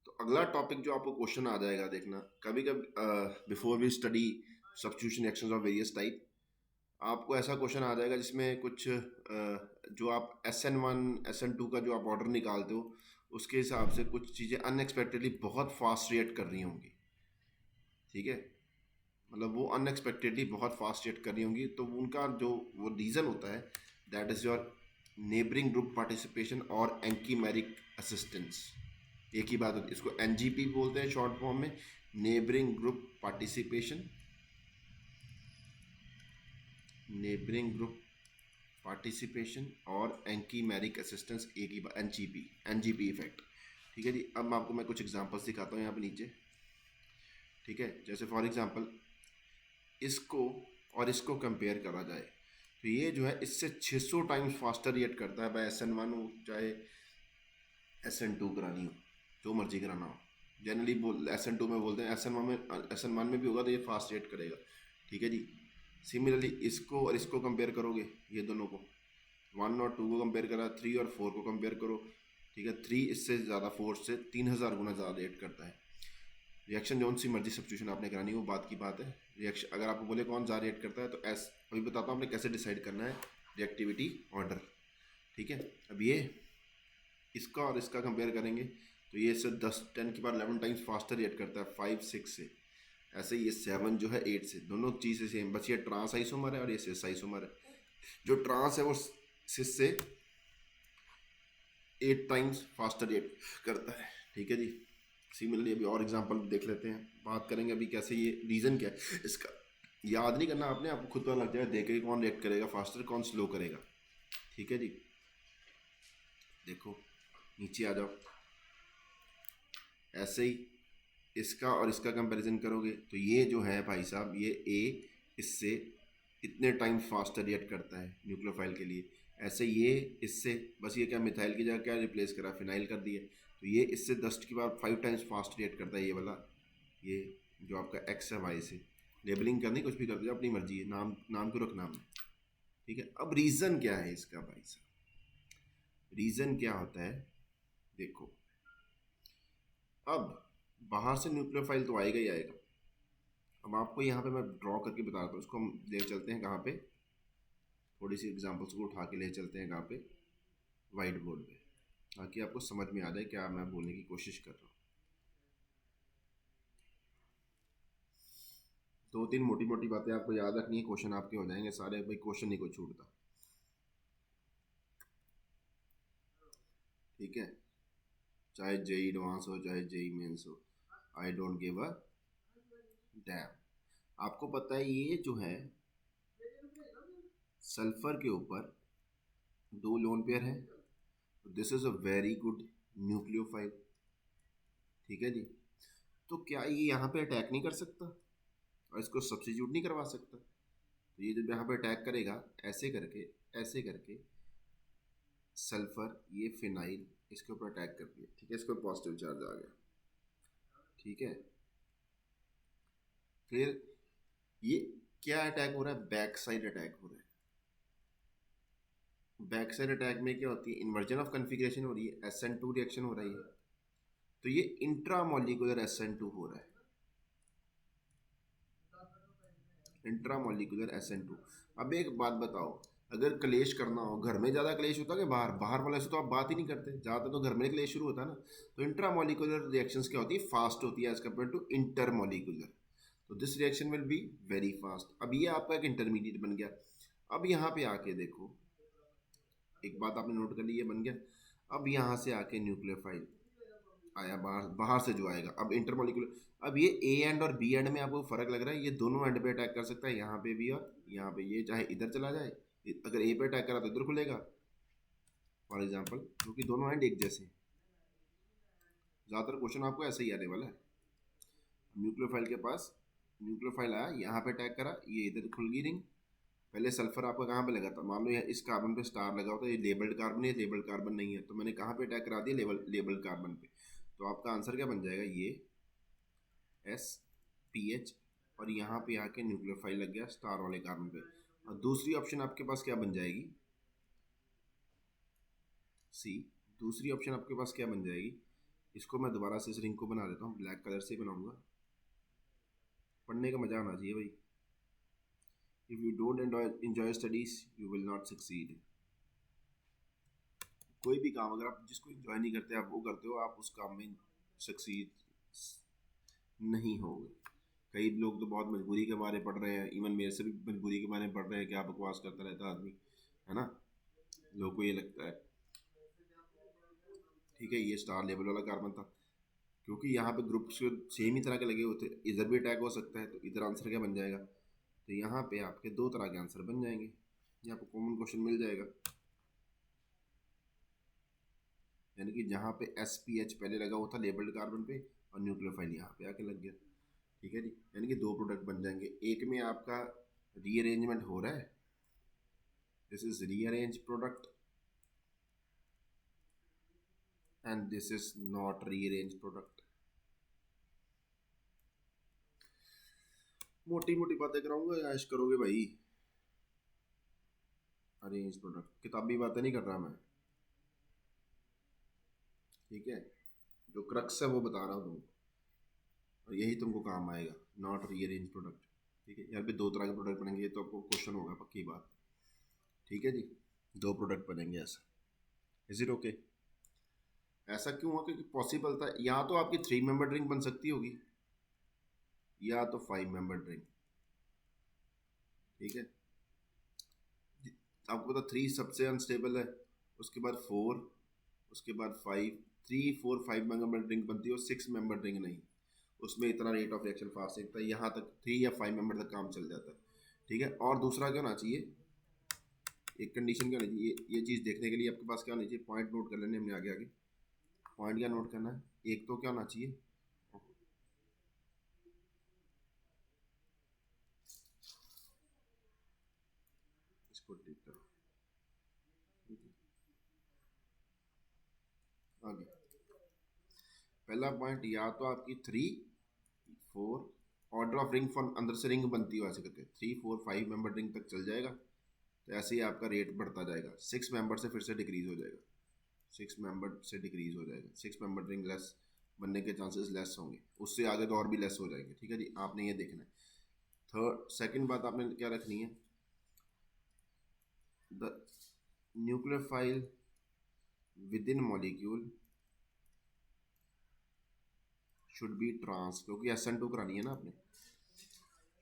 तो अगला टॉपिक जो आपको क्वेश्चन आ जाएगा, देखना कभी कभी before we study substitution reactions of various type, आपको ऐसा क्वेश्चन आ जाएगा जिसमें कुछ जो आप SN1 SN2 का जो आप ऑर्डर निकालते हो उसके हिसाब से कुछ चीज़ें अनएक्सपेक्टेडली बहुत फास्ट रिएक्ट कर रही होंगी। ठीक है, मतलब वो अनएक्सपेक्टेडली बहुत फास्ट रिएक्ट कर रही होंगी, तो उनका जो वो रीज़न होता है that is your neighbouring group participation और एंकीमेरिक असिस्टेंस। एक ही बात होती है, इसको NGP बोलते हैं शॉर्ट फॉर्म में, neighbouring group participation, neighbouring group participation और एंकीमेरिक असिस्टेंस, एक ही बात, NGP इफेक्ट। ठीक है जी, अब मैं आपको कुछ एग्जांपल्स दिखाता हूँ यहाँ पे नीचे। ठीक है, जैसे फॉर एग्जांपल इसको और इसको कंपेयर करा जाए तो ये जो है इससे 600 टाइम्स फास्टर रिएक्ट करता है। भाई SN1 हो चाहे SN2 करानी हो, जो मर्जी कराना हो, जनरली बोल SN2 में बोलते हैं, SN1 में भी होगा तो ये फास्ट रिएक्ट करेगा। ठीक है जी, सिमिलरली इसको और इसको कंपेयर करोगे, ये दोनों को 1 और 2 को कंपेयर करा, 3 और 4 को कंपेयर करो। ठीक है, 3 इससे ज़्यादा 4 से 3000 गुना ज़्यादा रिएक्ट करता है। रिएक्शन जो सी मर्जी सब्स्टिट्यूशन आपने करानी है वो बात की बात है। रिएक्शन अगर आपको बोले कौन ज़्यादा रिएक्ट करता है तो अभी बताता हूँ आपने कैसे डिसाइड करना है रिएक्टिविटी ऑर्डर। ठीक है, अब ये इसका और इसका कंपेयर करेंगे तो ये इससे 10 10 की पावर 11 टाइम्स फास्टर रिएक्ट करता है 5 6 से। ऐसे ही ये 7 जो है 8 से, दोनों चीज़ें सेम, बस ये ट्रांस आइसोमर है और ये सिस आइसोमर है। जो ट्रांस है वो सिस से 8 टाइम्स फास्टर रिएक्ट करता है। ठीक है जी, सिमिलरली अभी और एग्जांपल देख लेते हैं, बात करेंगे अभी कैसे, ये रीज़न क्या है इसका याद नहीं करना आपने, आपको खुद पता लग जाएगा देख के कौन रिएक्ट करेगा फास्टर कौन स्लो करेगा। ठीक है जी, देखो नीचे आ जाओ, ऐसे ही इसका और इसका कंपैरिजन करोगे तो ये जो है भाई साहब, ये A इससे इतने टाइम फास्टर रिएक्ट करता है न्यूक्लियोफाइल के लिए। ऐसे ये इससे बस ये क्या मिथाइल की जगह क्या रिप्लेस करा, फिनाइल कर दिए, तो ये इससे 10 की पावर 5 टाइम्स फास्ट रिएक्ट करता है ये वाला। ये जो आपका X है Y से लेबलिंग करनी, कुछ भी कर दो अपनी मर्जी है, नाम नाम को रखना है। ठीक है, अब रीज़न क्या है इसका भाई साहब, रीज़न क्या होता है देखो, अब बाहर से न्यूक्लियोफाइल तो आएगा ही आएगा। अब आपको यहाँ पे मैं ड्रॉ करके बता रहा हूँ, उसको हम ले चलते हैं कहाँ पे, थोड़ी सी एग्जांपल्स को उठा के ले चलते हैं कहाँ पे, वाइट बोर्ड पे, ताकि आपको समझ में आ जाए क्या मैं बोलने की कोशिश कर रहा हूँ। 2 3 मोटी मोटी बातें आपको याद रखनी है, क्वेश्चन आपके हो जाएंगे सारे, भाई क्वेश्चन नहीं कोई छूटता। ठीक है, चाहे JEE एडवांस हो चाहे JEE मेंस हो, I don't give a dam. आपको पता है ये जो है सल्फर के ऊपर 2 लोन पेयर है, this is a very good nucleophile. ठीक है जी, तो क्या ये यहाँ पे अटैक नहीं कर सकता और इसको सब्स्टिट्यूट नहीं करवा सकता? तो ये जब यहाँ पे अटैक करेगा ऐसे करके सल्फर, ये फिनाइल इसके ऊपर अटैक कर दिया। ठीक है, इसको पॉजिटिव चार्ज आ गया। ठीक है, फिर ये क्या अटैक हो रहा है, बैक साइड अटैक हो रहा है। बैक साइड अटैक में क्या होती है, इन्वर्जन ऑफ कन्फिग्रेशन हो रही है, SN2 रिएक्शन हो रही है, तो ये इंट्रामोलिकुलर SN2 हो रहा है, इंट्रामोलिकुलर SN2। अब एक बात बताओ, अगर क्लेश करना हो, घर में ज़्यादा क्लेश होता है कि बाहर, बाहर वाले से तो आप बात ही नहीं करते, ज़्यादातर तो घर में क्लेश शुरू होता है ना। तो इंट्रामोलिकुलर रिएक्शंस क्या होती है, फास्ट होती है एज कम्पेयर टू इंटरमोलिकुलर, तो this reaction will be very fast. अब ये आपका एक इंटरमीडिएट बन गया। अब यहाँ पे आके देखो, एक बात आपने नोट कर ली, ये बन गया। अब यहाँ से आके न्यूक्लियोफाइल आया, बाहर बाहर से जो आएगा, अब इंटरमोलिकुलर, अब ये A एंड और B एंड में आपको फर्क लग रहा है, ये दोनों एंड पे अटैक कर सकता है, यहाँ पे भी और यहाँ पे, ये चाहे इधर चला जाए, अगर A पे अटैक करा तो इधर खुलेगा फॉर एग्जाम्पल, क्योंकि दोनों एंड एक जैसे। ज़्यादातर क्वेश्चन आपको ऐसे ही आने वाला है। न्यूक्लियोफाइल के पास, न्यूक्लियोफाइल आया, यहाँ पे अटैक करा, ये इधर खुल गई रिंग। पहले सल्फर आपका कहाँ पे लगा था, मान लो इस कार्बन पे स्टार लगा होता है, ये लेबल्ड कार्बन है, लेबल्ड कार्बन नहीं है, तो मैंने कहाँ पे अटैक करा दिया, लेबल्ड कार्बन पे। तो आपका आंसर क्या बन जाएगा, ये SPH, और यहाँ पे आके न्यूक्लियोफाइल लग गया स्टार वाले कार्बन पे। और दूसरी ऑप्शन आपके पास क्या बन जाएगी, सी, दूसरी ऑप्शन आपके पास क्या बन जाएगी, इसको मैं दोबारा से इस रिंग को बना देता हूँ, ब्लैक कलर से बनाऊंगा। पढ़ने का मजा आना चाहिए भाई। If you don't enjoy studies you will not succeed. कोई भी काम अगर आप जिसको एंजॉय नहीं करते आप वो करते हो, आप उस काम में सक्सीड नहीं होगे। कई लोग तो बहुत मजबूरी के मारे पढ़ रहे हैं, इवन मेरे से भी मजबूरी के मारे पढ़ रहे हैं, क्या बकवास करता रहता है आदमी, है ना। लोगों को ये लगता है। ठीक है, ये स्टार लेवल वाला कार्बन था, क्योंकि यहाँ पे ग्रुप्स सेम ही तरह के लगे होते, इधर भी अटैक हो सकता है, तो इधर आंसर क्या बन जाएगा, तो यहाँ पे आपके दो तरह के आंसर बन जाएंगे, यहाँ पे कॉमन क्वेश्चन मिल जाएगा। यानी कि जहाँ पे SPH पहले लगा हुआ था लेबल्ड कार्बन पे, और न्यूक्लियोफाइल यहाँ पे आके लग गया। ठीक है जी, यानी कि दो प्रोडक्ट बन जाएंगे। एक में आपका रीअरेंजमेंट हो रहा है, this is rearrange product, and this is not rearrange product. मोटी मोटी बातें कराऊंगा, ऐश करोगे भाई। अरेंज प्रोडक्ट किताबी बातें नहीं कर रहा मैं, ठीक है, जो क्रक्स है वो बता रहा हूँ तुमको, और यही तुमको काम आएगा, नॉट रीअरेंज प्रोडक्ट। ठीक है, यहाँ पे दो तरह के प्रोडक्ट बनेंगे, ये तो आपको क्वेश्चन होगा पक्की बात। ठीक है जी, दो प्रोडक्ट बनेंगे ऐसा। Is it okay? ऐसा क्यों हुआ? क्योंकि पॉसिबल था, या तो आपकी 3 मेंबर ड्रिंक बन सकती होगी, या तो 5 मेंबर ड्रिंक। ठीक है, आपको पता 3 सबसे अनस्टेबल है, उसके बाद 4, उसके बाद 5, 3, 4, 5 मेंबर ड्रिंक बनती है, और 6 मेंबर ड्रिंक नहीं। उसमें इतना रेट ऑफ रिएक्शन फास्ट लगता है, यहाँ तक 3 या 5 मेंबर तक काम चल जाता है। ठीक है, और दूसरा क्या होना चाहिए, एक कंडीशन क्या होनी चाहिए, ये चीज़ देखने के लिए आपके पास क्या होनी चाहिए, पॉइंट नोट कर लेने हमने आगे आगे। पॉइंट क्या नोट करना है, एक तो क्या होना चाहिए, इसको टिक करो आगे। पहला पॉइंट, या तो आपकी 3, 4 ऑर्डर ऑफ रिंग फॉर्म, अंदर से रिंग बनती है वैसे करके 3, 4, 5 मेंबर रिंग तक चल जाएगा, तो ऐसे ही आपका रेट बढ़ता जाएगा। 6 मेंबर से फिर से डिक्रीज हो जाएगा, 6 मेंबर से डिक्रीज हो जाएगा, 6 मेंबर रिंग लेस बनने के चांसेस लेस होंगे, उससे आगे तो और भी लेस हो जाएंगे। ठीक है जी, आपने ये देखना है। सेकंड बात आपने क्या रखनी है, the nucleophile within molecule should be trans, क्योंकि SN2 करानी है ना आपने,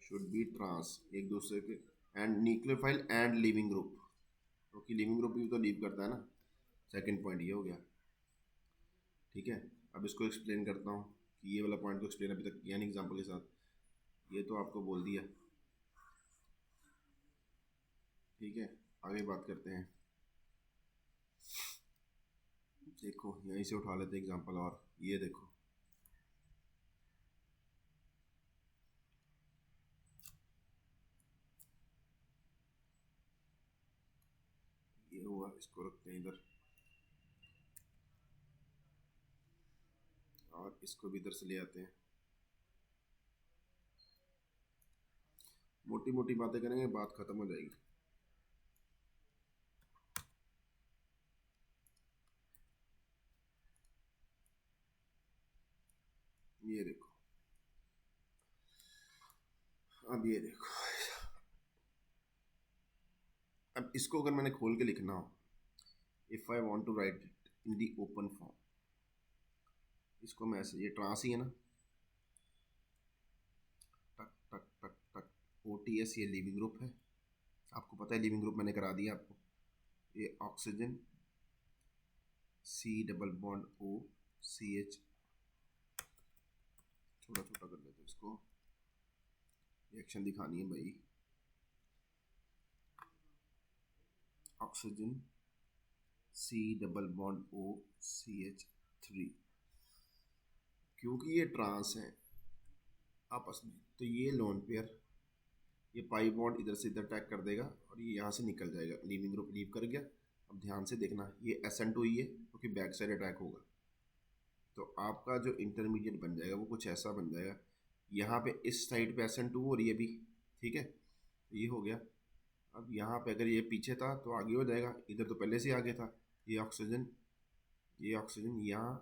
शुड बी ट्रांस एक दूसरे के, and nucleophile and leaving group, क्योंकि लिविंग ग्रुप भी तो लीव करता है ना। सेकंड पॉइंट ये हो गया। ठीक है, अब इसको एक्सप्लेन करता हूँ कि ये वाला पॉइंट को एक्सप्लेन अभी तक किया नहीं एग्जाम्पल के साथ, ये तो आपको बोल दिया। ठीक है, आगे बात करते हैं। देखो यहीं से उठा लेते हैं एग्जाम्पल, और ये देखो, ये हुआ, इसको रखते हैं इधर, और इसको भी इधर से ले आते हैं। मोटी मोटी बातें करेंगे, बात खत्म हो जाएगी। ये देखो, अब ये देखो, अब इसको अगर मैंने खोल के लिखना हो, if I want to write it in the open form, इसको मैं ऐसे, ये ट्रांस ही है ना, टक टक टक टक, OTS ये लिविंग ग्रुप है, आपको पता है लिविंग ग्रुप मैंने करा दिया आपको। ये oxygen, C double bond OCH, छोटा छोटा कर लेते हैं इसको, रिएक्शन दिखानी है भाई। Oxygen, C double bond OCH3, क्योंकि ये ट्रांस है आपस में, तो ये लोन पेयर, ये पाई बॉन्ड इधर से इधर अटैक कर देगा, और ये यहाँ से निकल जाएगा, लीविंग ग्रुप लीव कर गया। अब ध्यान से देखना, ये SN2 ही है, क्योंकि बैक साइड अटैक होगा, तो आपका जो इंटरमीडिएट बन जाएगा वो कुछ ऐसा बन जाएगा, यहाँ पे इस साइड पे SN2 और ये भी। ठीक है, ये हो गया। अब यहाँ पे अगर ये पीछे था तो आगे हो जाएगा, इधर तो पहले से आगे था, ये ऑक्सीजन, ये ऑक्सीजन यहाँ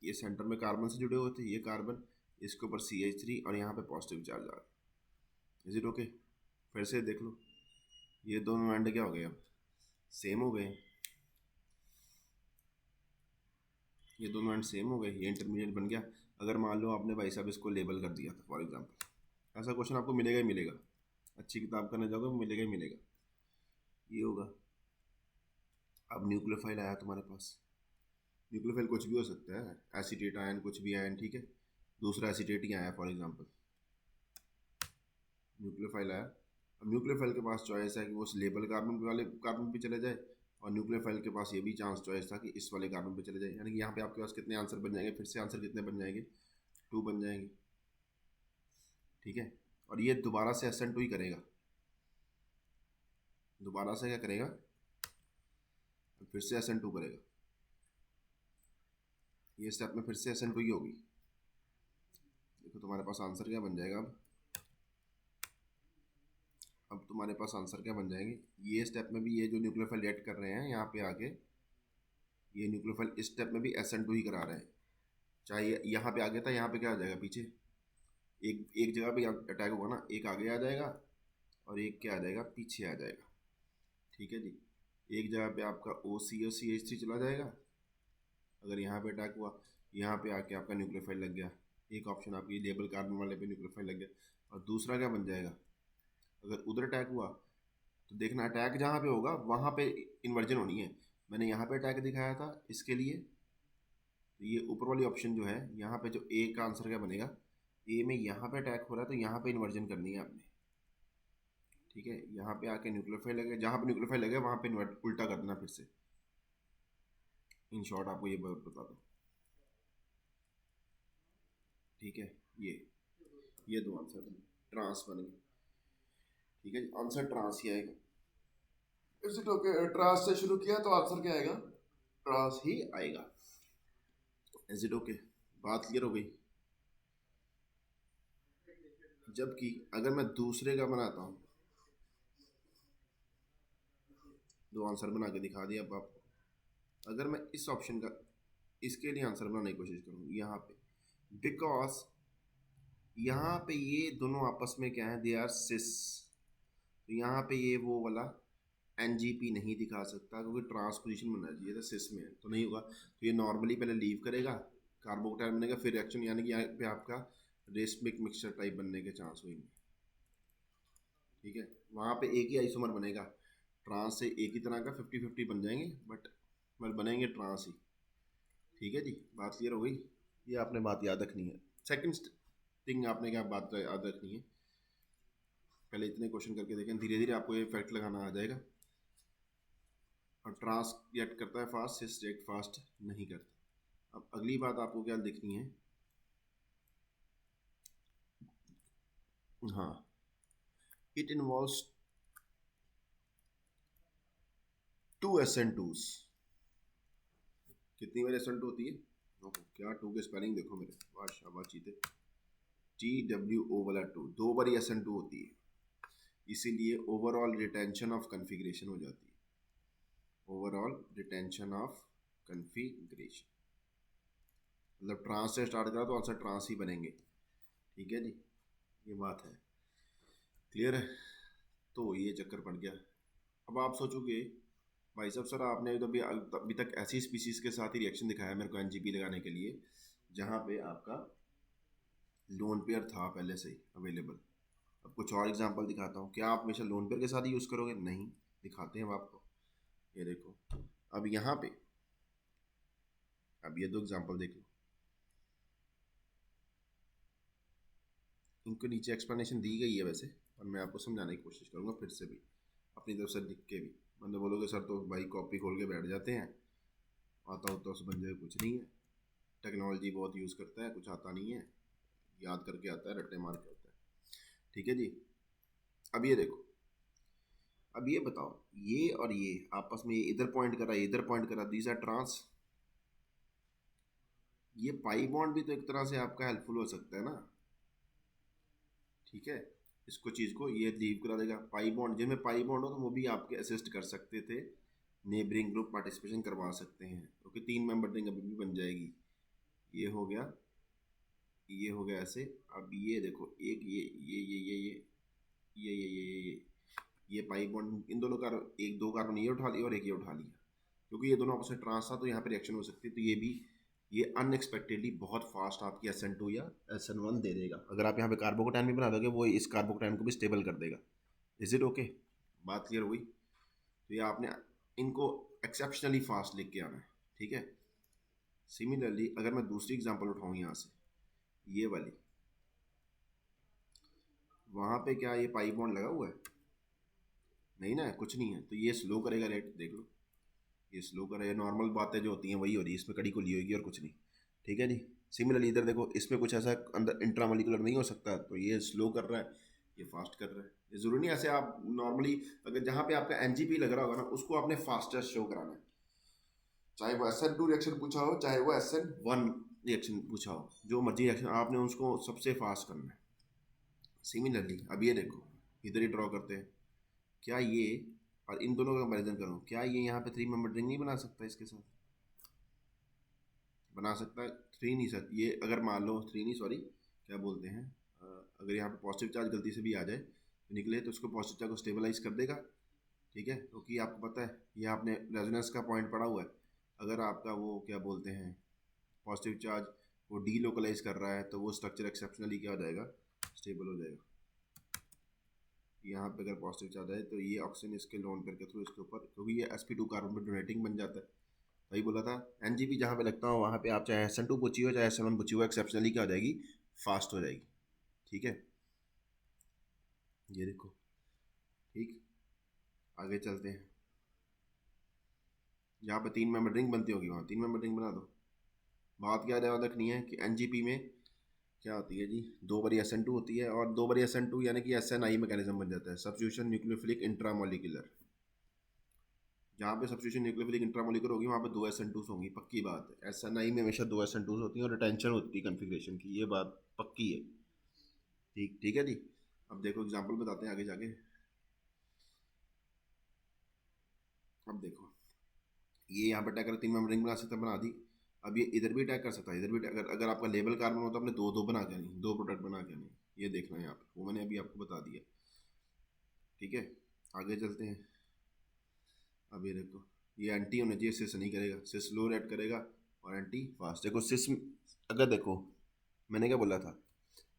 ये सेंटर में कार्बन से जुड़े हुए थे, ये कार्बन, इसके ऊपर CH3 और यहाँ पे पॉजिटिव चार्ज आ रहा है। Is it okay? फिर से देख लो, ये दोनों एंड क्या हो गए, अब सेम हो गए, ये दोनों एंड सेम हो गए, ये इंटरमीडिएट बन गया। अगर मान लो आपने भाई साहब इसको लेबल कर दिया था फॉर एग्जांपल, ऐसा क्वेश्चन आपको मिलेगा ही मिलेगा, अच्छी किताब करने जाओगे मिलेगा ही मिलेगा, ये होगा। अब न्यूक्लियोफाइल आया तुम्हारे पास, न्यूक्लियोफाइल कुछ भी हो सकता है, एसीटेट आयन, कुछ भी आयन, ठीक है, दूसरा एसीटेट ही आया फॉर एग्जांपल, न्यूक्लियोफाइल आया। अब न्यूक्लियोफाइल के पास चॉइस है कि वो उस लेबल कार्बन वाले कार्बन पे चले जाए, और न्यूक्लियोफाइल के पास ये भी चांस चॉइस था कि इस वाले कार्बन पे चले जाए, यानी कि यहाँ पे आपके पास कितने आंसर बन जाएंगे, फिर से आंसर कितने बन जाएंगे, 2 बन जाएंगे, ठीक है। और ये दोबारा से SN2 ही करेगा, दोबारा से क्या करेगा, फिर से SN2 करेगा, ये स्टेप में फिर से SN2 ही होगी। देखो तुम्हारे पास आंसर क्या बन जाएगा, अब तुम्हारे पास आंसर क्या बन जाएंगे, ये स्टेप में भी ये जो न्यूक्लियोफाइल ऐड कर रहे हैं यहाँ पे आके, ये न्यूक्लियोफाइल इस स्टेप में भी SN2 ही करा रहे हैं, चाहे यहाँ पे आ गया था, यहाँ पे क्या आ जाएगा, पीछे एक जगह पे अटैक होगा ना, एक आगे आ जाएगा और एक क्या आ जाएगा, पीछे आ जाएगा, ठीक है जी। एक जगह पे आपका OC और CH3 चला जाएगा, अगर यहाँ पे अटैक हुआ, यहाँ पे आके आपका न्यूक्लियोफाइल लग गया, एक ऑप्शन आपकी लेबल कार्बन वाले पे न्यूक्लियोफाइल लग गया, और दूसरा क्या बन जाएगा, अगर उधर अटैक हुआ तो देखना अटैक जहाँ पे होगा वहाँ पे इन्वर्जन होनी है। मैंने यहाँ पे अटैक दिखाया था इसके लिए, तो ये ऊपर वाली ऑप्शन जो है, यहाँ पे जो ए का आंसर क्या बनेगा, ए में यहाँ पे अटैक हो रहा है तो यहाँ पे इन्वर्जन करनी है आपने, ठीक है। यहाँ पे आके न्यूक्लियोफाइल लगे, जहाँ पे न्यूक्लियोफाइल लगे वहाँ पे उल्टा कर देना फिर से। इन शॉर्ट आपको ये बता दो, ठीक है। ये दो आंसर बने, ट्रांस बन गए, ठीक है। आंसर ट्रांस ही आएगा। Is it okay? ट्रांस से शुरू किया तो आंसर क्या आएगा, ट्रांस ही आएगा। Is it okay? बात क्लियर हो गई। जबकि अगर मैं दूसरे का बनाता हूँ, दो आंसर बना के दिखा दिया अब आपको, अगर मैं इस ऑप्शन का इसके लिए आंसर बनाने की कोशिश करूँ यहाँ पे, बिकॉज यहाँ पे ये दोनों आपस में क्या है, दे आर सिस, तो यहाँ पे ये वो वाला NGP नहीं दिखा सकता, क्योंकि ट्रांसपोजिशन बनना चाहिए था, सिस में है तो नहीं होगा। तो ये नॉर्मली पहले लीव करेगा, कार्बोकटाइल बनेगा, फिर रिएक्शन, यानी कि यहाँ पे आपका रेसमिक मिक्सचर टाइप बनने के चांस होंगे, ठीक है। वहाँ पे एक ही आइसोमर बनेगा, ट्रांस से एक ही तरह का 50-50 बन जाएंगे, बट बनेंगे ट्रांस ही, ठीक है जी। बात क्लियर हो गई, ये आपने बात याद रखनी है। सेकंड थिंग आपने क्या बात याद रखनी है, पहले इतने क्वेश्चन करके देखें, धीरे धीरे आपको ये फैक्ट लगाना आ जाएगा। और ट्रांस रिएक्ट करता है फास्ट, सिस रिएक्ट फास्ट नहीं करता। अब अगली बात आपको क्या देखनी है, हाँ, इट इन्वॉल्व्स 2 SN2s। कितनी बार SN2 होती है, क्या 2 के स्पेलिंग देखो मेरे, वाह शाबाश चीते, TWO वाला 2, 2 बार SN2 होती है, इसीलिए ओवरऑल रिटेंशन ऑफ कन्फिग्रेशन हो जाती है, ओवरऑल रिटेंशन ऑफ कन्फिग्रेशन, मतलब ट्रांस से स्टार्ट करा तो आंसर ट्रांस ही बनेंगे, ठीक है जी। ये बात है, क्लियर है। तो ये चक्कर पड़ गया। अब आप सोचोगे भाई साहब सर आपने तो अभी तक ऐसी स्पीसीज के साथ ही रिएक्शन दिखाया मेरे को NGP लगाने के लिए जहाँ पे आपका लोन पेयर था पहले से ही अवेलेबल। अब कुछ और एग्जांपल दिखाता हूँ, क्या आप हमेशा लोन पेयर के साथ ही यूज़ करोगे, नहीं, दिखाते हैं अब आपको। ये देखो, अब यहाँ पे अब ये दो एग्जांपल देख लो, इनको नीचे एक्सप्लेनेशन दी गई है वैसे, और मैं आपको समझाने की कोशिश करूँगा फिर से भी अपनी तरफ से लिख के भी। मतलब बोलोगे सर तो भाई कॉपी खोल के बैठ जाते हैं, आता होता उस बंदे कुछ नहीं है, टेक्नोलॉजी बहुत यूज़ करता है, कुछ आता नहीं है, याद करके आता है, रट्टे मार के आता है, ठीक है जी। अब ये देखो, अब ये बताओ, ये और ये आपस में, ये इधर पॉइंट करा, इधर पॉइंट करा, दीज आर ट्रांस। ये पाई बॉन्ड भी तो एक तरह से आपका हेल्पफुल हो सकता है ना, ठीक है। इसको चीज़ को ये लीव करा देगा, पाई बॉन्ड, जिनमें पाई बॉन्ड हो तो वो भी आपके असिस्ट कर सकते थे, नेबरिंग ग्रुप पार्टिसिपेशन करवा सकते हैं, क्योंकि 3 मेंबर रिंग अभी भी बन जाएगी। ये हो गया, ये हो गया ऐसे। अब ये देखो एक ये पाई बॉन्ड इन दोनों कार्बन, एक दो कार्बन ये उठा लिया और एक ये उठा लिया, क्योंकि ये दोनों आपस में ट्रांस था तो यहाँ पे रिएक्शन हो सकती है। तो ये भी ये अनएक्सपेक्टेडली बहुत फास्ट आपकी SN2 या SN1 दे देगा। अगर आप यहाँ पे कार्बोकेटाइन भी बना दोगे वो इस कार्बोकेटाइन को भी स्टेबल कर देगा। Is it okay? बात क्लियर हुई? तो ये आपने इनको एक्सेप्शनली फास्ट लिख के आना है, ठीक है। सिमिलरली अगर मैं दूसरी एग्जांपल उठाऊँ यहाँ से, ये वाली, वहाँ पे क्या ये पाई बॉन्ड लगा हुआ है? नहीं ना, कुछ नहीं है। तो ये स्लो करेगा रेट, देख लो ये स्लो करेगा। नॉर्मल बातें जो होती हैं वही हो रही है, इसमें कड़ी को ली होगी और कुछ नहीं, ठीक है जी। सिमिलरली इधर देखो, इसमें कुछ ऐसा अंदर इंट्रामोलिकुलर नहीं हो सकता, तो ये स्लो कर रहा है, ये फास्ट कर रहा है। ये ज़रूरी नहीं ऐसे आप नॉर्मली अगर जहाँ पे आपका NGP लग रहा होगा ना उसको आपने फास्टेस्ट शो कराना है, चाहे वो SN2 रिएक्शन पूछा हो चाहे वो SN1 रिएक्शन पूछा हो, जो मर्जी रिएक्शन आपने उसको सबसे फास्ट करना है। सिमिलरली अब ये देखो, इधर ही ड्रॉ करते हैं, क्या ये और इन दोनों का कंपेरिजन करूँ, क्या ये यहाँ पे 3 मेंबर रिंग नहीं बना सकता? इसके साथ बना सकता है। 3 नहीं सर, ये अगर मान लो 3 नहीं, सॉरी क्या बोलते हैं, अगर यहाँ पे पॉजिटिव चार्ज गलती से भी आ जाए तो निकले तो उसको पॉजिटिव चार्ज को स्टेबलाइज कर देगा, ठीक है। क्योंकि आपको पता है ये आपने रेजोनेंस का पॉइंट पढ़ा हुआ है, अगर आपका वो क्या बोलते हैं पॉजिटिव चार्ज वो डीलोकलाइज कर रहा है तो वो स्ट्रक्चर एक्सेप्शनली क्या हो जाएगा, स्टेबल हो जाएगा। यहाँ पे अगर पॉजिटिव चार्ज आए तो ये ऑक्सीजन इसके लोन पेयर के थ्रू इसके ऊपर, क्योंकि ये sp2 कार्बन पर डोनेटिंग बन जाता है। वही बोला था NGP जहाँ पे लगता हो वहाँ पे आप चाहे SN2 पूछी हो चाहे SN1 पूछी हो, एक्सेप्शनली क्या हो जाएगी, फास्ट हो जाएगी, ठीक है। ये देखो, ठीक, आगे चलते हैं। जहाँ पे 3 मेंबर रिंग बनती होगी वहाँ 3 मेंबर रिंग बना दो। बात क्या याद रखनी है कि NGP में क्या होती है जी, 2 बारी SN2 होती है और 2 बारी SN2 यानी कि SNI मैकेनिज्म बन जाता है, सब्स्टिट्यूशन न्यूक्लियोफिलिक इंट्रामोलिकुलर। जहाँ पे सब्स्टिट्यूशन न्यूक्लियोफिलिक इंट्रामोलिकुलर होगी वहाँ पे 2 SN2 होंगी, पक्की बात है। SNI में हमेशा 2 SN2 होती हैं और रिटेंशन होती है कन्फिग्रेशन की, ये बात पक्की है, ठीक, ठीक है जी। अब देखो एग्जांपल बताते हैं आगे जाके। अब देखो ये यहाँ पे अटैक कर 3 मेंबर रिंग बना सकता है, बना दी। अब ये इधर भी अटैक कर सकता है, इधर भी अगर अगर आपका लेबल कार्बन हो तो आपने 2 बना के नहीं, 2 प्रोडक्ट बना के नहीं, ये देखना है यहाँ पे, वो मैंने अभी आपको बता दिया, ठीक है। आगे चलते हैं। अब ये देखो ये एंटी होना चाहिए, सिस नहीं करेगा, सिस लो रेड करेगा और एंटी फास्ट। देखो सिस अगर देखो मैंने क्या बोला था,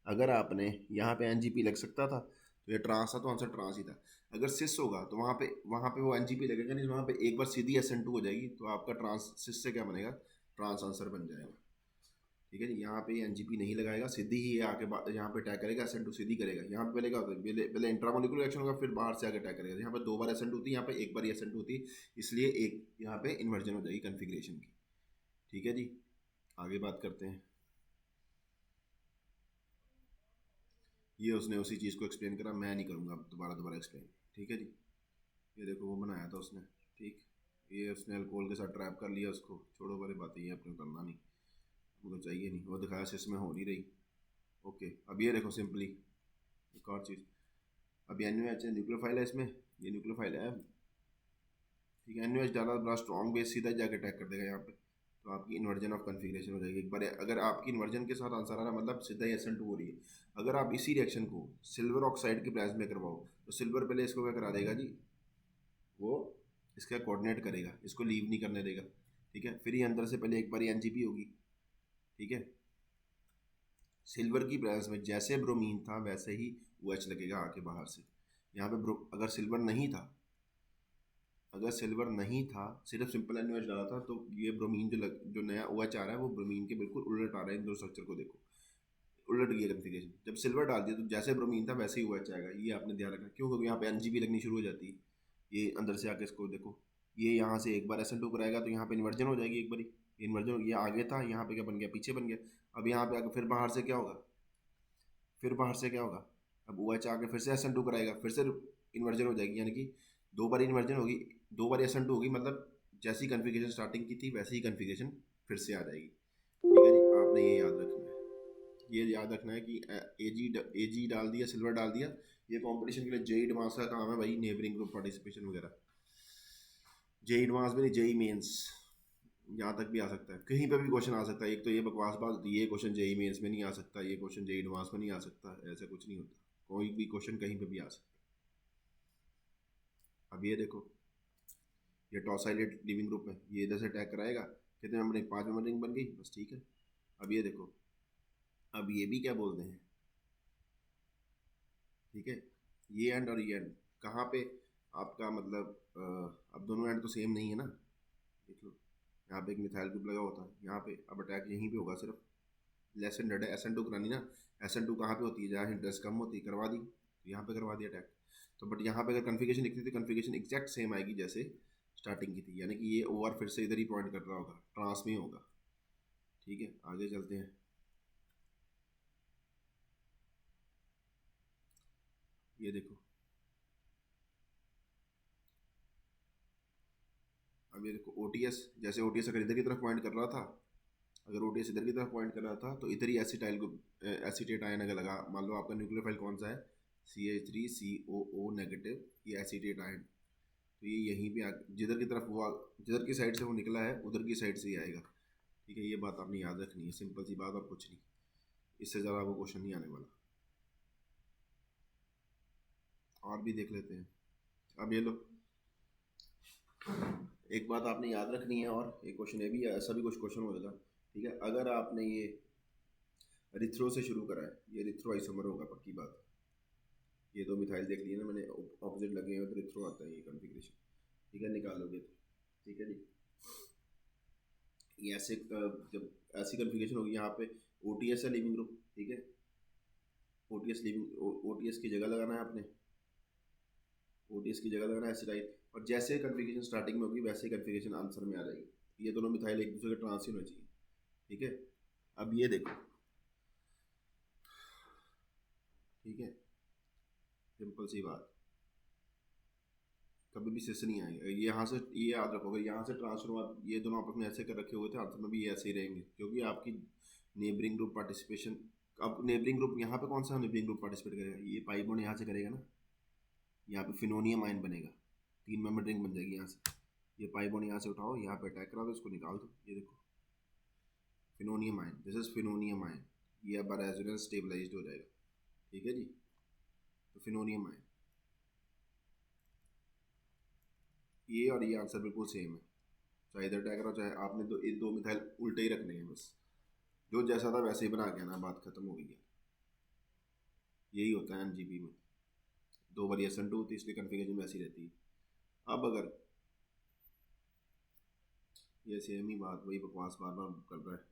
अगर आपने यहाँ पे NGP लग सकता था तो ये ट्रांस था तो आंसर ट्रांस ही था। अगर सिस होगा तो वहाँ पे वो NGP लगेगा नहीं, वहाँ पे एक बार सीधी SN2 हो जाएगी तो आपका ट्रांस सिस से क्या बनेगा, ट्रांस आंसर बन जाएगा, ठीक है जी। यहाँ पे NGP नहीं लगाएगा, सीधी ही आके यहाँ पे अटैक करेगा, SN2 सीधी करेगा। यहाँ पे पहले पहले इंट्रामोलिकुलर रिएक्शन होगा फिर बाहर से आके अटैक करेगा। यहाँ पे 2 बार SN2 होती है, यहाँ पे एक बार SN2 होती है, इसलिए एक यहाँ पे इन्वर्जन हो जाएगी कन्फिग्रेशन की, ठीक है जी। आगे बात करते हैं। ये उसने उसी चीज़ को एक्सप्लेन करा, मैं नहीं करूँगा दोबारा एक्सप्लेन, ठीक है जी। ये देखो वो बनाया था उसने, ठीक, ये उसने अल्कोहल के साथ ट्रैप कर लिया उसको, छोड़ो वाली बातें, ये अपने करना नहीं, मुझे चाहिए नहीं, वो दिखाया से इसमें हो नहीं रही, ओके। अब ये देखो सिंपली एक और चीज़, अब NaOH न्यूक्लियोफाइल है इसमें, ये न्यूक्लियोफाइल है, ठीक है। NaOH डाला, बड़ा स्ट्रॉन्ग बेस सीधा जाके अटैक कर देगा यहाँ पे, तो आपकी इन्वर्जन ऑफ कन्फिग्रेशन हो जाएगी। एक बार अगर आपकी इन्वर्जन के साथ आंसर आ रहा मतलब सीधा ही SN2 हो रही है। अगर आप इसी रिएक्शन को सिल्वर ऑक्साइड के प्रेजेंस में करवाओ तो सिल्वर पहले इसको क्या करा देगा जी, वो इसका कोऑर्डिनेट करेगा, इसको लीव नहीं करने देगा, ठीक है। फिर ये अंदर से पहले एक बार NGP होगी, ठीक है। सिल्वर की प्रेजेंस में जैसे ब्रोमीन था वैसे ही OH लगेगा आके बाहर से। यहाँ पे अगर सिल्वर नहीं था, अगर सिल्वर नहीं था, सिर्फ सिंपल NaOH डाला था तो ये ब्रोमीन जो नया OH आ रहा है वो ब्रोमीन के बिल्कुल उलट आ रहा है। इन दो स्ट्रक्चर को देखो, उलट गया कन्फिग्रेशन। जब सिल्वर डाल दिया तो जैसे ब्रोमीन था वैसे ही OH आएगा, ये आपने ध्यान रखना। क्यों? क्योंकि यहाँ पे NGP लगनी शुरू हो जाती है, ये अंदर से आके इसको देखो, ये यहाँ से एक बार SN2 कराएगा तो यहाँ पे इन्वर्जन हो जाएगी, एक बारी इन्वर्जन, ये आगे था, यहाँ पे क्या बन गया, पीछे बन गया। अब यहाँ पे आके फिर बाहर से क्या होगा, फिर बाहर से क्या होगा, अब OH आके फिर से SN2 कराएगा, फिर से इन्वर्जन हो जाएगी, यानी कि 2 बार इन्वर्जन होगी, 2 बार SN2 होगी, मतलब जैसी कन्फिग्रेशन स्टार्टिंग की थी वैसी ही कन्फिग्रेशन फिर से आ जाएगी, ठीक है जी। आपने ये याद रखना है, ये याद रखना है कि AG डाल दिया, सिल्वर डाल दिया, ये कंपटीशन के लिए JEE एडवांस का काम है भाई, नेबरिंग ग्रुप पार्टिसिपेशन वगैरह। JEE एडवांस भी नहीं, JEE मेंस, यहाँ तक भी आ सकता है, कहीं पे भी क्वेश्चन आ सकता है। एक तो ये बकवास बात होती है, ये क्वेश्चन जेई मेंस में नहीं आ सकता, ये क्वेश्चन जेई एडवांस में नहीं आ सकता, ऐसा कुछ नहीं होता, कोई भी क्वेश्चन कहीं पे भी आ सकता है। अब ये देखो, ये टॉसाइलेट लिविंग ग्रुप है, ये इधर से अटैक कराएगा, कितने मेंबर रिंग, 5 मेंबर रिंग बन गई, बस ठीक है। अब ये देखो, अब ये भी क्या बोलते हैं, ठीक है, ये एंड और ये एंड कहाँ पे आपका मतलब अब दोनों एंड तो सेम नहीं है ना, देख लो, यहाँ पे एक मिथाइल ग्रुप लगा होता है, यहाँ पे अब अटैक यहीं पे होगा सिर्फ, लेस एंड है SN2 करानी ना, SN2 कहाँ पे होती है, जहाँ इंटरेस्ट कम होती है, करवा दी, तो यहाँ पे करवा दिया अटैक। तो बट यहाँ पे अगर कन्फिगरेशन लिखती थी, कन्फिगरेशन एग्जैक्ट सेम आएगी जैसे स्टार्टिंग की थी, यानी कि ये ओवर फिर से इधर ही पॉइंट कर रहा होगा, ट्रांस में होगा। ठीक है, आगे चलते हैं। ये देखो, अब ये देखो OTS, जैसे OTS अगर इधर की तरफ पॉइंट कर रहा था, अगर OTS इधर की तरफ पॉइंट कर रहा था, तो इधर ही एसिटाइल ग्रुप एसीटेट आयन अगर लगा, मान लो आपका न्यूक्लियर फाइल कौन सा है, CH3COO नेगेटिव, ये एसीटेट आयन, तो ये यहीं पे जिधर की तरफ वो जिधर की साइड से वो निकला है उधर की साइड से ही आएगा। ठीक है, ये बात आपने याद रखनी है, सिंपल सी बात और कुछ नहीं, इससे ज़्यादा आपको क्वेश्चन नहीं आने वाला। और भी देख लेते हैं। अब ये लो, एक बात आपने याद रखनी है, और एक क्वेश्चन ये भी है, ऐसा भी कुछ क्वेश्चन होगा। ठीक है, अगर आपने ये रिथ्रो से शुरू करा है, ये रिथ्रो आइसोमर होगा पक्की बात, ये दो मिथाइल देख लिए ना मैंने, ऑपोजिट लगे हैं तो रिथ्रो आता है ये कॉन्फ़िगरेशन। ठीक है, निकालोगे तो, ठीक है जी, ये ऐसे जब ऐसी कॉन्फ़िगरेशन होगी, यहाँ पे OTS है लिविंग ग्रुप, ठीक है, OTS की जगह लगाना है आपने, OTS की जगह लगाना है एसिटाइल, और जैसे कन्फिगरेशन स्टार्टिंग में होगी वैसे ही कन्फिगरेशन आंसर में आ जाएगी, ये दोनों मिथाइल एक दूसरे के ट्रांस होने चाहिए। ठीक है, अब ये देखो, ठीक है, सिंपल सी बात, कभी भी सिस नहीं आएगा, ये यहाँ से, ये याद रखोगे, यहाँ से ट्रांसफर हुआ, ये दोनों आपस में ऐसे कर रखे हुए थे, आंसर में भी ऐसे ही रहेंगे, क्योंकि आपकी नेबरिंग ग्रुप पार्टिसिपेशन, अब नेबरिंग ग्रुप यहाँ पे कौन सा नेबरिंग ग्रुप पार्टिसिपेट करेगा, ये पाई बॉन्ड यहाँ से करेगा ना, यहाँ पे फिनोनियम आयन बनेगा, 3 मेंबर रिंग बन जाएगी यहाँ से, ये पाई बॉन्ड यहाँ से उठाओ, यहाँ पे अटैक करा दो, इसको निकाल दो, ये देखो फिनोनियम आयन, दिस इज फिनोनियम आयन, ये अब रेजोनेंस स्टेबलाइज्ड हो जाएगा। ठीक है जी, तो फिनोनियम आयन, ये और ये आंसर बिल्कुल सेम है, चाहे इधर अटैक करो चाहे आपने दो मिथाइल उल्टे ही रखने हैं, बस जो जैसा था वैसे ही बना के ना, बात खत्म हो गई है। यही होता है NGP में, 2 बार SN2 होती है, इसलिए कन्फिगरेशन वैसी रहती है। अब अगर ये सेम ही बात, वही बकवास बार बार कर रहा है,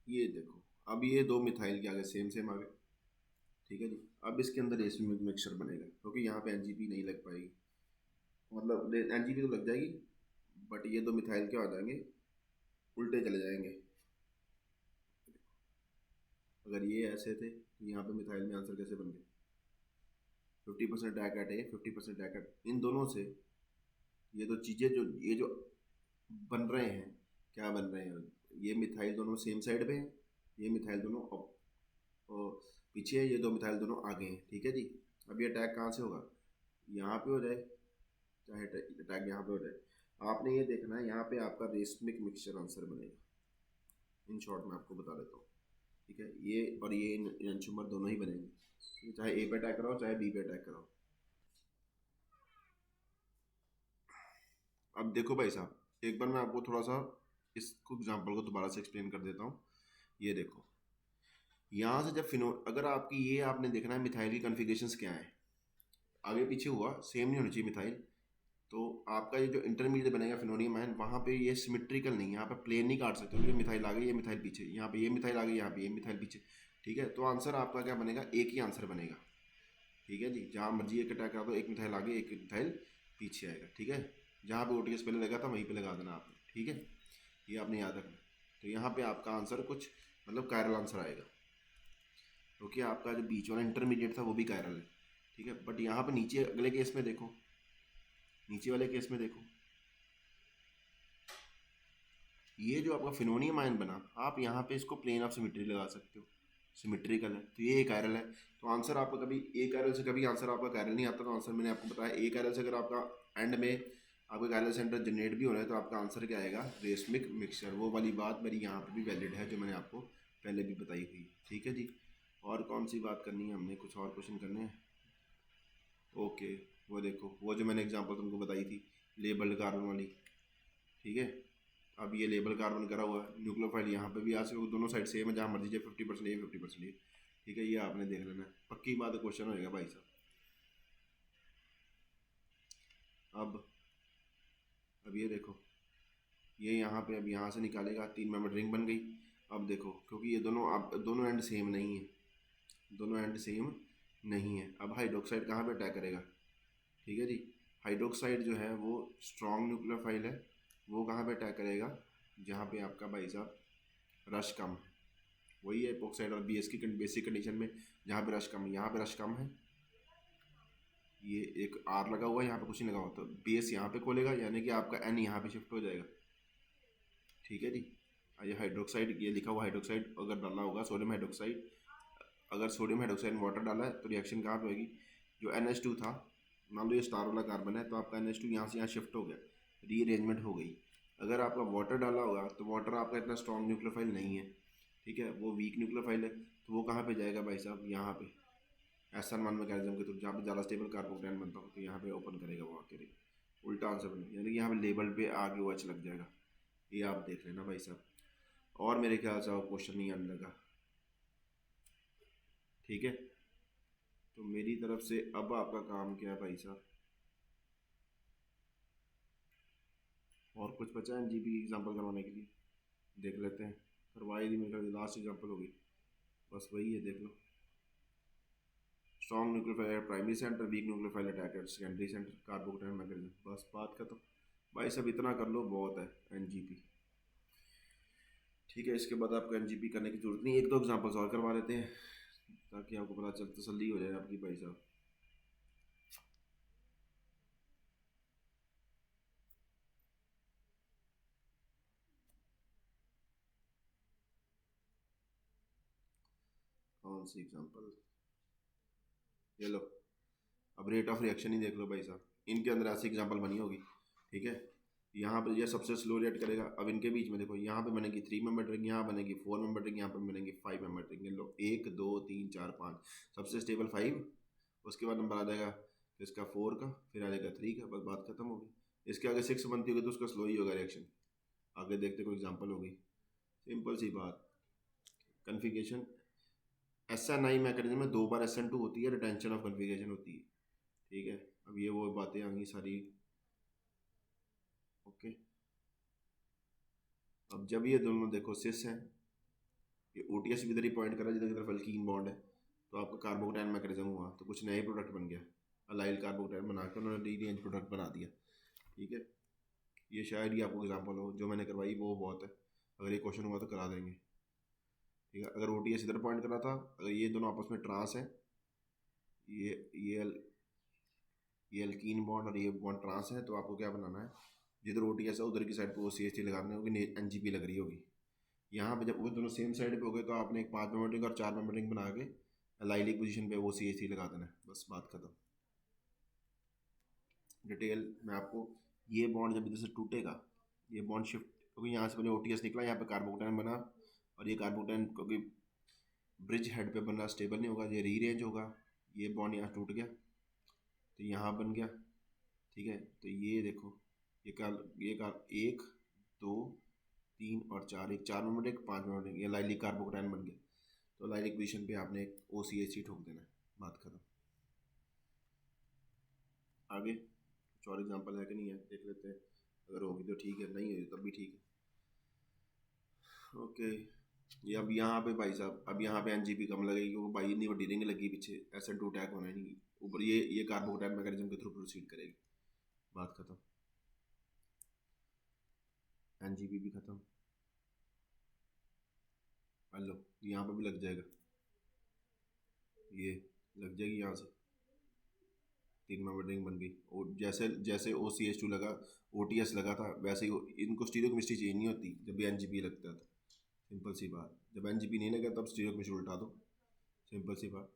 ये देखो, अब ये 2 मिथाइल के आगे सेम सेम आ गए। ठीक है जी, अब इसके अंदर रेशमी मिक्सचर बनेगा, क्योंकि यहाँ पे NGP नहीं लग पाएगी, मतलब NGP तो लग जाएगी, बट ये 2 मिथाइल क्या हो जाएंगे, उल्टे चले जाएंगे। अगर ये ऐसे थे तो यहाँ पे मिथाइल में आंसर कैसे बन गए, 50% attack at a, 50% attack at, इन दोनों से ये दो चीज़ें जो ये जो बन रहे हैं, क्या बन रहे हैं, ये मिथाइल दोनों सेम साइड पे हैं, ये मिथाइल दोनों पीछे है, ये 2 मिथाइल दोनों आगे हैं। ठीक है जी, अब ये अटैक कहाँ से होगा, यहाँ पे हो जाए, चाहे अटैक यहाँ पे हो जाए, आपने ये देखना है, यहाँ पे आपका रेशमिक मिक्सचर आंसर बनेगा, इन शॉर्ट में आपको बता देता हूँ। ठीक है, ये और ये एंशुमर दोनों ही बनेंगे, चाहे A पे अटैक कराओ चाहे B पे अटैक कराओ। अब देखो भाई साहब, एक बार मैं आपको थोड़ा सा इसको एग्जांपल को दोबारा से एक्सप्लेन कर देता हूँ। ये देखो, यहाँ से जब अगर आपकी ये आपने देखना है मिथाइल की कॉन्फ़िगरेशंस क्या है, आगे पीछे हुआ सेम नहीं होनी चाहिए मिथाइल, तो आपका ये जो इंटरमीडिएट बनेगा फिनोनियम आयन, वहाँ पे ये सिमेट्रिकल नहीं है, यहाँ पे प्लेन नहीं काट सकते हो, ये मिथाइल आगे ये मिथाइल पीछे, यहाँ पे ये मिथाइल आगे यहाँ पे ये मिथाइल पीछे। ठीक है, तो आंसर आपका क्या बनेगा, एक ही आंसर बनेगा। ठीक है जी, जहाँ मर्जी एक अटैक करा दो, एक मिथाइल आगे एक मिथाइल पीछे आएगा। ठीक है, जहाँ पे OTS पहले लगा था वहीं पे लगा देना आपने। ठीक है, ये आपने याद रखना। तो यहाँ पे आपका आंसर कुछ मतलब कायरल आंसर आएगा, क्योंकि आपका जो बीच वाला इंटरमीडिएट था वो भी कायरल है। ठीक है, बट यहाँ पे नीचे अगले केस में देखो, नीचे वाले केस में देखो, ये जो आपका फिनोनियम आयन बना, आप यहाँ पे इसको प्लेन ऑफ सिमेट्री लगा सकते हो, सिमेट्रिकल है, तो ये एक कायरल है। तो आंसर आपका कभी ए कायरल से कभी आंसर आपका कायरल नहीं आता, तो आंसर मैंने आपको बताया ए कायरल से अगर आपका एंड में आपका कायरल सेंटर जनरेट भी हो रहा है तो आपका आंसर क्या आएगा, रेशमिक मिक्सचर। वो वाली बात मेरी यहाँ पे भी वैलिड है जो मैंने आपको पहले भी बताई थी। ठीक है जी, और कौन सी बात करनी है हमने, कुछ और क्वेश्चन करने हैं? ओके, वो देखो वो जो मैंने एग्जांपल तुमको बताई थी लेबल्ड कार्बन वाली। ठीक है, अब ये लेबल कार्बन करा हुआ है, न्यूक्लियोफाइल यहाँ पे भी आ सकते, दोनों साइड सेम है, जहाँ मर्जी जाए 50% ए 50% ए। ठीक है, ये आपने देख लेना है, पक्की बात है, क्वेश्चन होएगा भाई साहब। अब ये देखो, ये यहाँ पे अब यहाँ से निकालेगा, 3 मेंबर रिंग बन गई। अब देखो, क्योंकि ये दोनों अब दोनों एंड सेम नहीं है, दोनों एंड सेम नहीं है। अब हाइड्रोक्साइड कहाँ पे अटैक करेगा? ठीक है जी, हाइड्रोक्साइड जो है वो स्ट्रॉन्ग न्यूक्लियोफाइल है, वो कहाँ पे अटैक करेगा, जहाँ पे आपका भाई साहब रश कम है। वही है एपोक्साइड और बी एस की बेसिक कंडीशन में, जहाँ पे रश कम है, यहाँ पे रश कम है, ये एक आर लगा हुआ है, यहाँ पे कुछ नहीं लगा हुआ, तो बेस यहाँ पे खोलेगा, यानी कि आपका एन यहाँ पे शिफ्ट हो जाएगा। ठीक है जी, ये हाइड्रोक्साइड, ये लिखा हुआ हाइड्रोक्साइड अगर डाला होगा सोडियम हाइड्रोक्साइड, अगर सोडियम हाइड्रोक्साइड वाटर डाला है तो रिएक्शन कहाँ पे होगी, जो NH2 था, मान लो ये स्टार वाला कार्बन है, तो आपका NH2 यहाँ से यहाँ शिफ्ट हो गया, रीअरेंजमेंट हो गई। अगर आपका वाटर डाला होगा तो वाटर आपका इतना स्ट्रॉन्ग न्यूक्लियोफाइल नहीं है, ठीक है, वो वीक न्यूक्लियोफाइल है, तो वो कहाँ पे जाएगा भाई साहब, यहाँ पे SN1 मैकेनिज्म के थ्रू, जहाँ पे ज़्यादा स्टेबल कार्बोकेटाइन बनता हो, तो यहाँ पे ओपन करेगा वो आके, उल्टा आंसर बनेगा, यानी कि यहाँ पे लेबल पे आगे वो OH लग जाएगा। ये आप देख लेना भाई साहब, और मेरे ख्याल से आप क्वेश्चन नहीं आने लगा। ठीक है, तो मेरी तरफ से अब आपका काम क्या है भाई साहब, और कुछ बचा है NGP एग्जाम्पल करवाने के लिए? देख लेते हैं, करवाई दी मेरे लास्ट एग्जाम्पल होगी, बस वही है, देख लो। Strong nucleophile primary centre, weak nucleophile attack at secondary centre, carbocation mechanism, बस बात खत्म भाई साहब, इतना कर लो बहुत है NGP। ठीक है, इसके बाद आपको NGP करने की जरूरत नहीं, एक दो एग्जाम्पल्स और करवा लेते हैं ताकि आपको पता चल, तसल्ली हो जाए आपकी भाई साहब। कौन सी एग्जाम्पल, ये लो, अब रेट ऑफ रिएक्शन ही देख लो भाई साहब, इनके अंदर ऐसी एग्जाम्पल बनी होगी। ठीक है, यहाँ पे ये सबसे स्लो रिएक्ट करेगा, अब इनके बीच में देखो, यहाँ पे बनेगी 3 मेंबर रिंग, यहाँ बनेगी 4 मेंबर रिंग, यहाँ पे बनेगी 5 मेंबर रिंग। लो 1 2 3 4 5, सबसे स्टेबल 5, उसके बाद नंबर आ जाएगा इसका 4 का, फिर आ जाएगा 3 का, बस बात खत्म होगी। इसके आगे 6 बनती होगी तो उसका स्लो ही होगा रिएक्शन। आगे देखते कोई एग्जाम्पल होगी, सिंपल सी बात, कन्फिगरेशन SN9 मैकेनिज्म में 2 बार SN2 होती है, रिटेंशन ऑफ कन्फिगरेशन होती है। ठीक है, अब ये वो बातें आ गई सारी। ओके, अब जब ये दोनों देखो सिस हैं, ये OTS भी इधर ही पॉइंट कर रहा है जिधर की तरफ अल्कीन बॉन्ड है, तो आपका कार्बोकेटाइन मैकेनिज्म हुआ, तो कुछ नए प्रोडक्ट बन गया, अलाइल कार्बोकेटाइन बना के उन्होंने डी रेंज प्रोडक्ट बना दिया। ठीक है, ये शायद ही आपको एग्जाम्पल हो, जो मैंने करवाई वो बहुत है, अगर ये क्वेश्चन हुआ तो करा देंगे। ठीक है, अगर OTS इधर पॉइंट करा था, अगर ये दोनों आपस में ट्रांस है, ये ये ये अल्कीन बॉन्ड और ये बॉन्ड ट्रांस है, तो आपको क्या बनाना है, जिधर OTS है उधर की साइड पर OCH लगानी होगी, NGP लग रही होगी। यहाँ पे जब वो दोनों सेम साइड पे हो गए तो आपने एक 5 मेंबर रिंग और 4 मेंबर रिंग बना के अलाइलिक पोजीशन पे वो CH3 लगा देना है, बस बात खत्म। डिटेल में आपको, ये बॉन्ड जब इधर से टूटेगा, ये बॉन्ड शिफ्ट, क्योंकि यहाँ से पहले OTS निकला, यहाँ पे कार्बोकेटाइन बना, और ये कार्बोकेटाइन क्योंकि ब्रिज हेड पे बनना स्टेबल नहीं होगा, ये रीअरेंज होगा, ये बॉन्ड यहाँ टूट गया तो यहाँ बन गया। ठीक है, तो ये देखो, ये कार 1 2 3 और 4, एक 4 मेंबर एक 5 मेंबर, ये लाइलिक कार्बोकेटाइन बन गया, तो लाइलिक पोजीशन पे आपने एक OCH ठोक देना है, बात खत्म। आगे कुछ और एग्जांपल है कि नहीं है, देख लेते हैं, अगर होगी तो ठीक है, नहीं होगी तब भी ठीक है। ओके, ये अब यहाँ पे भाई साहब, अब यहाँ पे NGP कम लगेगी क्योंकि भाई इतनी बड़ी रिंग लगी पीछे, SN2 अटैक होना ही नहीं, ऊपर ये कार्बोकेटाइन मैकेनिज्म के थ्रू प्रोसीड करेगी, बात खत्म, NGP भी खत्म। हेलो, यहाँ पे भी लग जाएगा, ये लग जाएगी यहाँ से, 3 मेंबर रिंग बन गई, और जैसे जैसे OCH2 लगा, OTS लगा था, वैसे ही इनको स्टीरियोकेमिस्ट्री चेंज नहीं होती जब भी NGP लगता था, सिंपल सी बात, जब NGP नहीं लगा तब स्टीरियोकेमिस्ट्री उल्टा दो, सिंपल सी बात।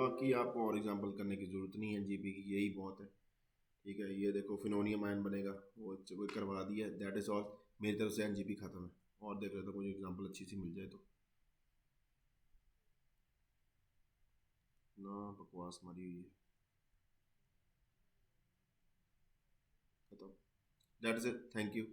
बाकी आपको और एग्जांपल करने की ज़रूरत नहीं है एनजीपी की, यही बहुत है। ठीक है, ये देखो फिनोनियम आयन बनेगा, वो करवा दिया, दैट इज़ ऑल। मेरी तरफ से एनजीपी ख़त्म है। और देख रहे तो कोई एग्जांपल अच्छी सी मिल जाए तो। ना बकवास मारी हुई है, खत्म। That is it, thank you.